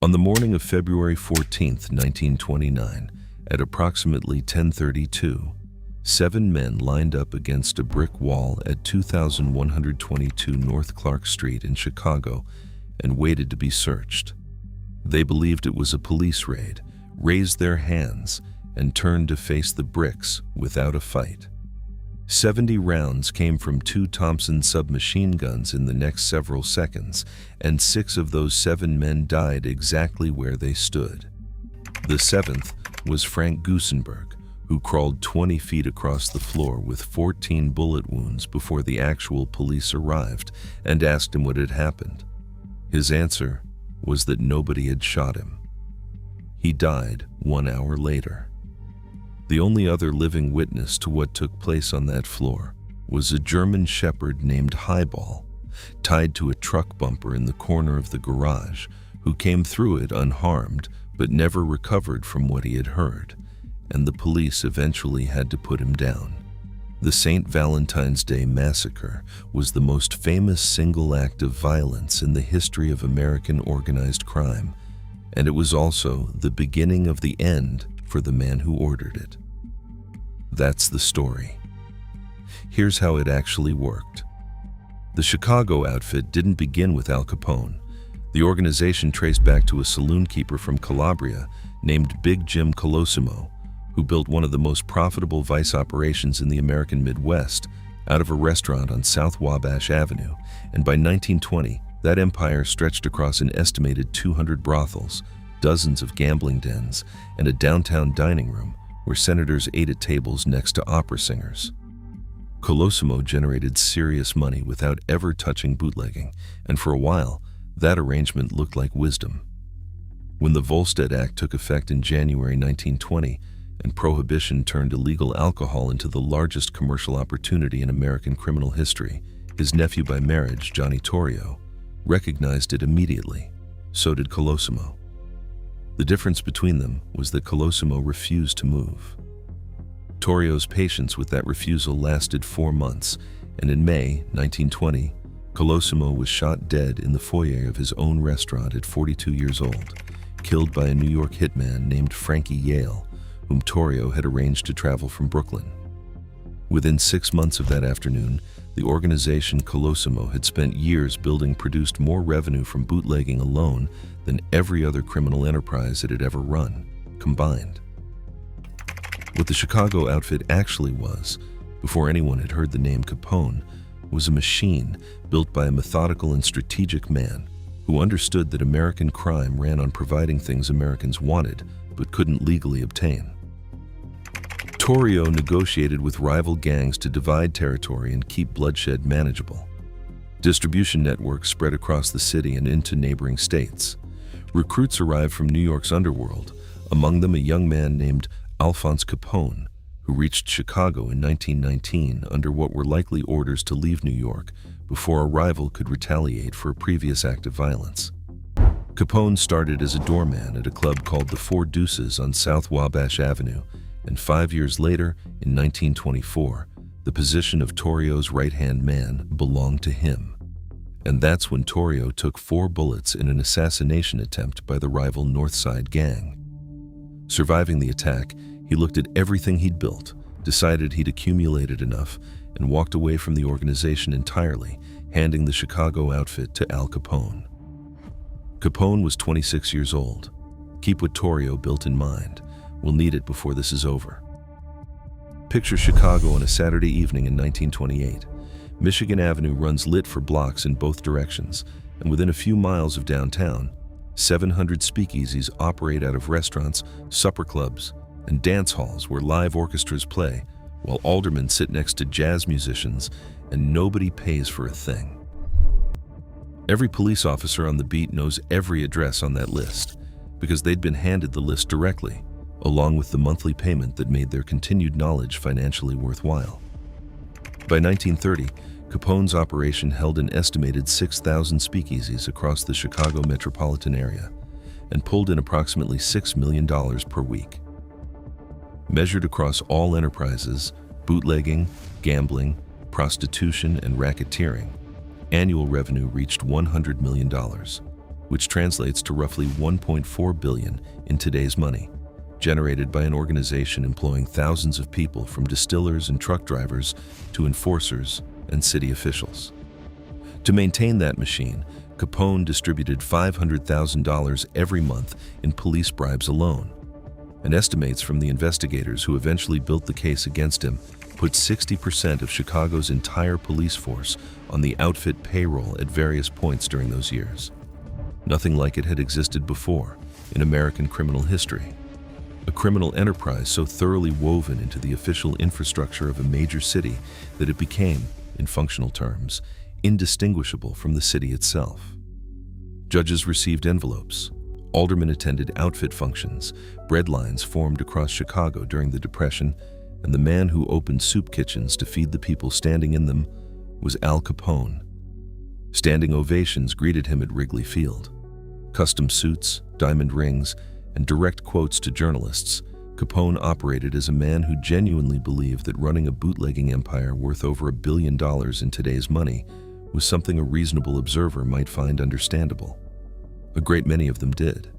On the morning of February 14, 1929, at approximately 10:32, 7 men lined up against a brick wall at 2122 North Clark Street in Chicago and waited to be searched. They believed it was a police raid, raised their hands, and turned to face the bricks without a fight. 70 rounds came from 2 Thompson submachine guns in the next several seconds, and 6 of those 7 men died exactly where they stood. The 7th was Frank Gusenberg, who crawled 20 feet across the floor with 14 bullet wounds before the actual police arrived and asked him what had happened. His answer was that nobody had shot him. He died 1 hour later. The only other living witness to what took place on that floor was a German shepherd named Highball, tied to a truck bumper in the corner of the garage, who came through it unharmed but never recovered from what he had heard, and the police eventually had to put him down. The St. Valentine's Day Massacre was the most famous single act of violence in the history of American organized crime, and it was also the beginning of the end for the man who ordered it. That's the story. Here's how it actually worked. The Chicago outfit didn't begin with Al Capone. The organization traced back to a saloon keeper from Calabria named Big Jim Colosimo, who built one of the most profitable vice operations in the American Midwest out of a restaurant on South Wabash Avenue, and by 1920, that empire stretched across an estimated 200 brothels, dozens of gambling dens, and a downtown dining room where senators ate at tables next to opera singers. Colosimo generated serious money without ever touching bootlegging, and for a while, that arrangement looked like wisdom. When the Volstead Act took effect in January 1920, and prohibition turned illegal alcohol into the largest commercial opportunity in American criminal history, his nephew by marriage, Johnny Torrio, recognized it immediately. So did Colosimo. The difference between them was that Colosimo refused to move. Torrio's patience with that refusal lasted 4 months, and in May 1920, Colosimo was shot dead in the foyer of his own restaurant at 42 years old, killed by a New York hitman named Frankie Yale, whom Torrio had arranged to travel from Brooklyn. Within 6 months of that afternoon, the organization Colosimo had spent years building produced more revenue from bootlegging alone than every other criminal enterprise it had ever run, combined. What the Chicago outfit actually was, before anyone had heard the name Capone, was a machine built by a methodical and strategic man who understood that American crime ran on providing things Americans wanted but couldn't legally obtain. Torrio negotiated with rival gangs to divide territory and keep bloodshed manageable. Distribution networks spread across the city and into neighboring states. Recruits arrived from New York's underworld, among them a young man named Alphonse Capone, who reached Chicago in 1919 under what were likely orders to leave New York before a rival could retaliate for a previous act of violence. Capone started as a doorman at a club called the Four Deuces on South Wabash Avenue, and 5 years later, in 1924, the position of Torrio's right-hand man belonged to him. And that's when Torrio took 4 bullets in an assassination attempt by the rival North Side gang. Surviving the attack, he looked at everything he'd built, decided he'd accumulated enough, and walked away from the organization entirely, handing the Chicago outfit to Al Capone. Capone was 26 years old. Keep what Torrio built in mind. We'll need it before this is over. Picture Chicago on a Saturday evening in 1928. Michigan Avenue runs lit for blocks in both directions, and within a few miles of downtown, 700 speakeasies operate out of restaurants, supper clubs, and dance halls where live orchestras play, while aldermen sit next to jazz musicians, and nobody pays for a thing. Every police officer on the beat knows every address on that list, because they'd been handed the list directly, along with the monthly payment that made their continued knowledge financially worthwhile. By 1930, Capone's operation held an estimated 6,000 speakeasies across the Chicago metropolitan area and pulled in approximately $6 million per week. Measured across all enterprises, bootlegging, gambling, prostitution, and racketeering, annual revenue reached $100 million. which translates to roughly 1.4 billion in today's money, generated by an organization employing thousands of people from distillers and truck drivers to enforcers and city officials. To maintain that machine, Capone distributed $500,000 every month in police bribes alone, and estimates from the investigators who eventually built the case against him put 60% of Chicago's entire police force on the outfit payroll at various points during those years. Nothing like it had existed before in American criminal history. A criminal enterprise so thoroughly woven into the official infrastructure of a major city that it became, in functional terms, indistinguishable from the city itself. Judges received envelopes. Aldermen attended outfit functions. Bread lines formed across Chicago during the Depression, and the man who opened soup kitchens to feed the people standing in them was Al Capone. Standing ovations greeted him at Wrigley Field. Custom suits, diamond rings, and direct quotes to journalists, Capone operated as a man who genuinely believed that running a bootlegging empire worth over $1 billion in today's money was something a reasonable observer might find understandable. A great many of them did.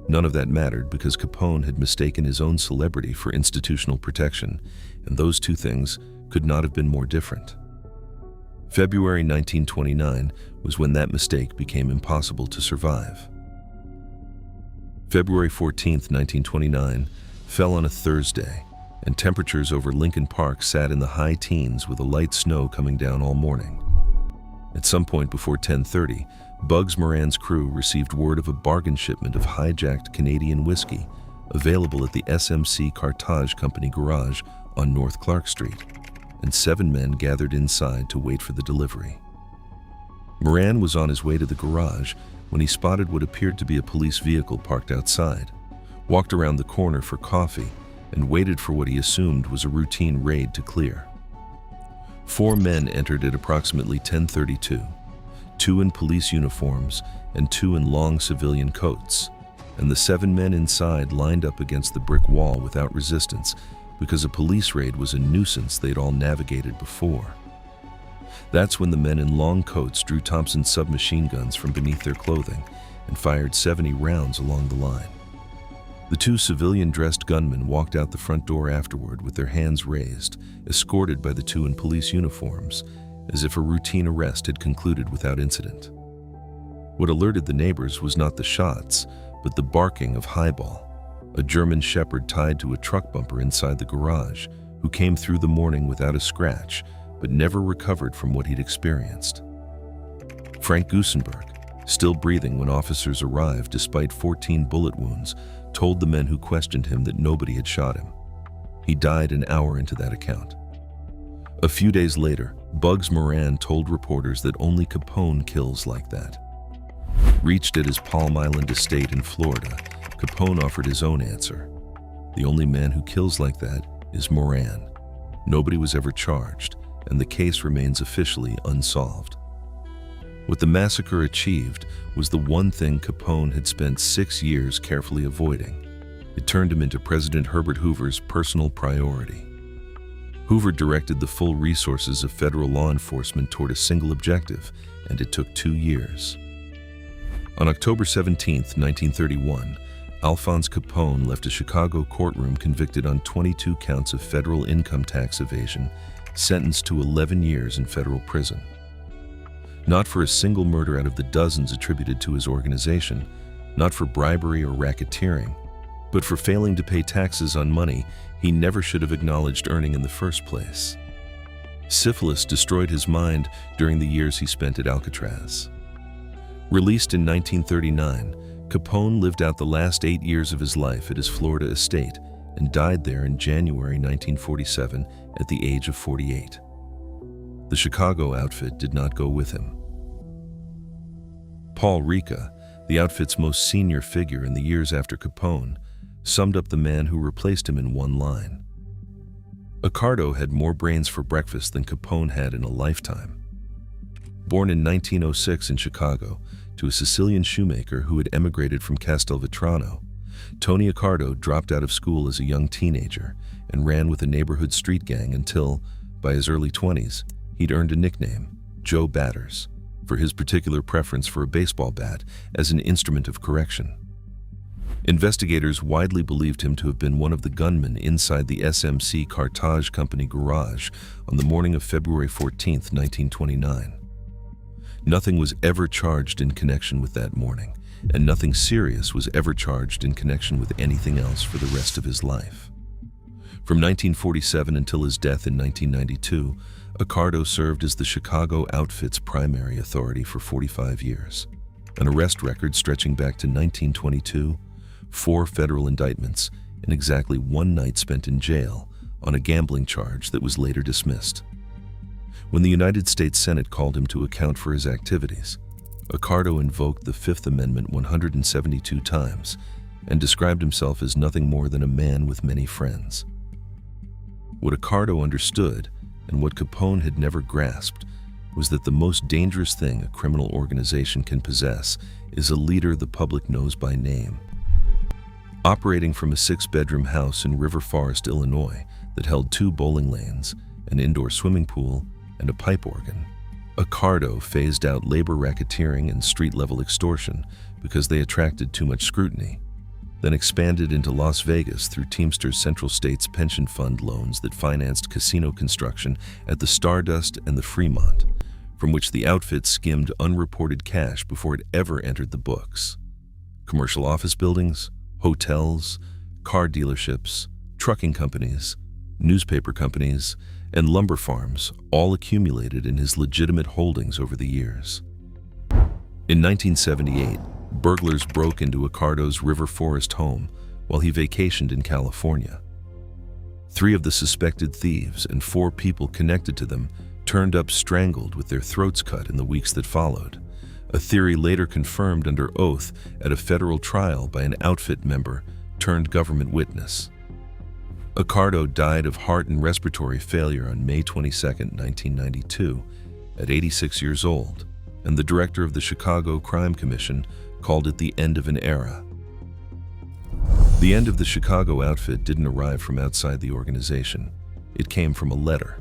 None of that mattered because Capone had mistaken his own celebrity for institutional protection, and those two things could not have been more different. February 1929 was when that mistake became impossible to survive. February 14, 1929, fell on a Thursday, and temperatures over Lincoln Park sat in the high teens with a light snow coming down all morning. At some point before 10:30, Bugs Moran's crew received word of a bargain shipment of hijacked Canadian whiskey available at the SMC Cartage Company garage on North Clark Street, and 7 men gathered inside to wait for the delivery. Moran was on his way to the garage when he spotted what appeared to be a police vehicle parked outside, walked around the corner for coffee, and waited for what he assumed was a routine raid to clear. 4 men entered at approximately 10:32, 2 in police uniforms and 2 in long civilian coats, and the 7 men inside lined up against the brick wall without resistance because a police raid was a nuisance they'd all navigated before. That's when the men in long coats drew Thompson submachine guns from beneath their clothing and fired 70 rounds along the line. The 2 civilian-dressed gunmen walked out the front door afterward with their hands raised, escorted by the 2 in police uniforms, as if a routine arrest had concluded without incident. What alerted the neighbors was not the shots, but the barking of Highball, a German shepherd tied to a truck bumper inside the garage, who came through the morning without a scratch, but never recovered from what he'd experienced. Frank Gusenberg, still breathing when officers arrived despite 14 bullet wounds, told the men who questioned him that nobody had shot him. He died an hour into that account. A few days later, Bugs Moran told reporters that only Capone kills like that. Reached at his Palm Island estate in Florida, Capone offered his own answer. The only man who kills like that is Moran. Nobody was ever charged, and the case remains officially unsolved. What the massacre achieved was the one thing Capone had spent 6 years carefully avoiding. It turned him into President Herbert Hoover's personal priority. Hoover directed the full resources of federal law enforcement toward a single objective, and it took 2 years. On October 17, 1931, Alphonse Capone left a Chicago courtroom convicted on 22 counts of federal income tax evasion, sentenced to 11 years in federal prison. Not for a single murder out of the dozens attributed to his organization, not for bribery or racketeering, but for failing to pay taxes on money he never should have acknowledged earning in the first place. Syphilis destroyed his mind during the years he spent at Alcatraz. Released in 1939, Capone lived out the last 8 years of his life at his Florida estate and died there in January 1947 at the age of 48. The Chicago outfit did not go with him. Paul Ricca, the outfit's most senior figure in the years after Capone, summed up the man who replaced him in one line. Accardo had more brains for breakfast than Capone had in a lifetime. Born in 1906 in Chicago to a Sicilian shoemaker who had emigrated from Castelvetrano, Tony Accardo dropped out of school as a young teenager and ran with a neighborhood street gang until, by his early 20s, he'd earned a nickname, Joe Batters, for his particular preference for a baseball bat as an instrument of correction. Investigators widely believed him to have been one of the gunmen inside the SMC Carthage Company garage on the morning of February 14, 1929. Nothing was ever charged in connection with that morning, and nothing serious was ever charged in connection with anything else for the rest of his life. From 1947 until his death in 1992, Accardo served as the Chicago outfit's primary authority for 45 years, an arrest record stretching back to 1922, 4 federal indictments, and exactly 1 night spent in jail on a gambling charge that was later dismissed. When the United States Senate called him to account for his activities, Accardo invoked the Fifth Amendment 172 times and described himself as nothing more than a man with many friends. What Accardo understood, and what Capone had never grasped, was that the most dangerous thing a criminal organization can possess is a leader the public knows by name. Operating from a 6-bedroom house in River Forest, Illinois, that held 2 bowling lanes, an indoor swimming pool, and a pipe organ, Accardo phased out labor racketeering and street-level extortion because they attracted too much scrutiny, then expanded into Las Vegas through Teamsters Central States Pension Fund loans that financed casino construction at the Stardust and the Fremont, from which the outfit skimmed unreported cash before it ever entered the books. Commercial office buildings, hotels, car dealerships, trucking companies, newspaper companies, and lumber farms all accumulated in his legitimate holdings over the years. In 1978, burglars broke into Accardo's River Forest home while he vacationed in California. 3 of the suspected thieves and 4 people connected to them turned up strangled with their throats cut in the weeks that followed, a theory later confirmed under oath at a federal trial by an outfit member turned government witness. Accardo died of heart and respiratory failure on May 22, 1992, at 86 years old, and the director of the Chicago Crime Commission called it the end of an era. The end of the Chicago outfit didn't arrive from outside the organization. It came from a letter.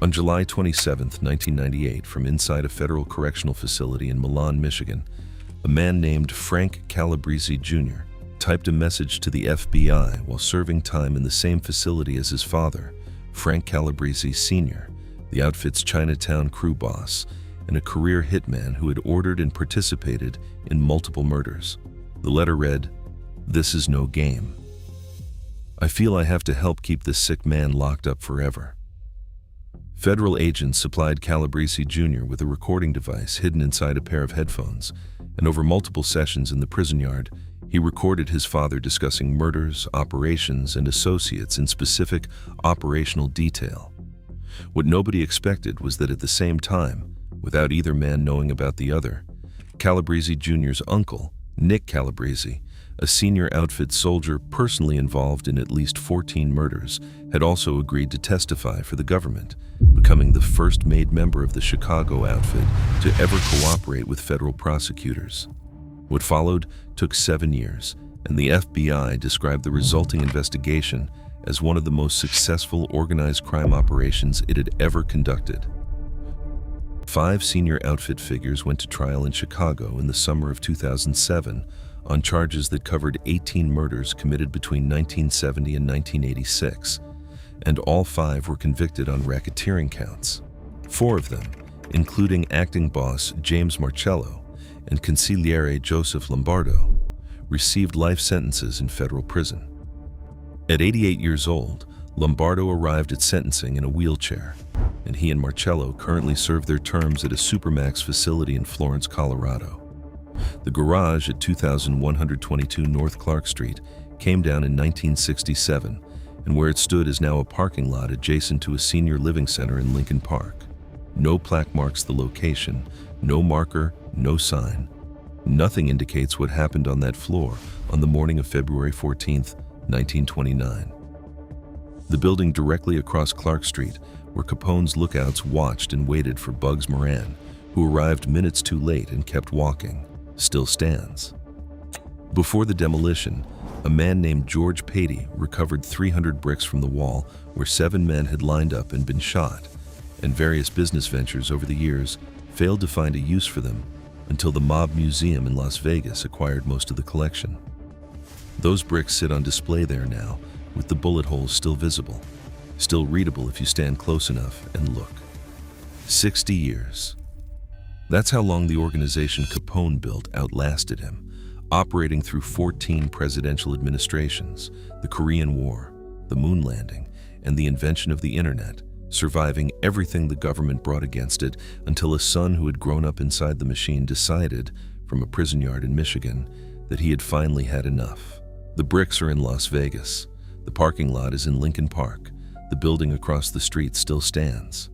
On July 27, 1998, from inside a federal correctional facility in Milan, Michigan, a man named Frank Calabrese Jr. typed a message to the FBI while serving time in the same facility as his father, Frank Calabrese Sr., the outfit's Chinatown crew boss, and a career hitman who had ordered and participated in multiple murders. The letter read, "This is no game. I feel I have to help keep this sick man locked up forever." Federal agents supplied Calabrese Jr. with a recording device hidden inside a pair of headphones, and over multiple sessions in the prison yard, he recorded his father discussing murders, operations, and associates in specific operational detail. What nobody expected was that at the same time, without either man knowing about the other, Calabrese Jr.'s uncle, Nick Calabrese, a senior outfit soldier personally involved in at least 14 murders, had also agreed to testify for the government, becoming the first made member of the Chicago outfit to ever cooperate with federal prosecutors. What followed took 7 years, and the FBI described the resulting investigation as one of the most successful organized crime operations it had ever conducted. 5 senior outfit figures went to trial in Chicago in the summer of 2007 on charges that covered 18 murders committed between 1970 and 1986, and all 5 were convicted on racketeering counts. 4 of them, including acting boss James Marcello and consigliere Joseph Lombardo, received life sentences in federal prison. At 88 years old, Lombardo arrived at sentencing in a wheelchair, and he and Marcello currently serve their terms at a Supermax facility in Florence, Colorado. The garage at 2122 North Clark Street came down in 1967, and where it stood is now a parking lot adjacent to a senior living center in Lincoln Park. No plaque marks the location, no marker, no sign. Nothing indicates what happened on that floor on the morning of February 14, 1929. The building directly across Clark Street, where Capone's lookouts watched and waited for Bugs Moran, who arrived minutes too late and kept walking, still stands. Before the demolition, a man named George Patey recovered 300 bricks from the wall where 7 men had lined up and been shot, and various business ventures over the years failed to find a use for them until the Mob Museum in Las Vegas acquired most of the collection. Those bricks sit on display there now, with the bullet holes still visible, still readable if you stand close enough and look. 60 years. That's how long the organization Capone built outlasted him, operating through 14 presidential administrations, the Korean War, the moon landing, and the invention of the internet, surviving everything the government brought against it until a son who had grown up inside the machine decided, from a prison yard in Michigan, that he had finally had enough. The bricks are in Las Vegas. The parking lot is in Lincoln Park. The building across the street still stands.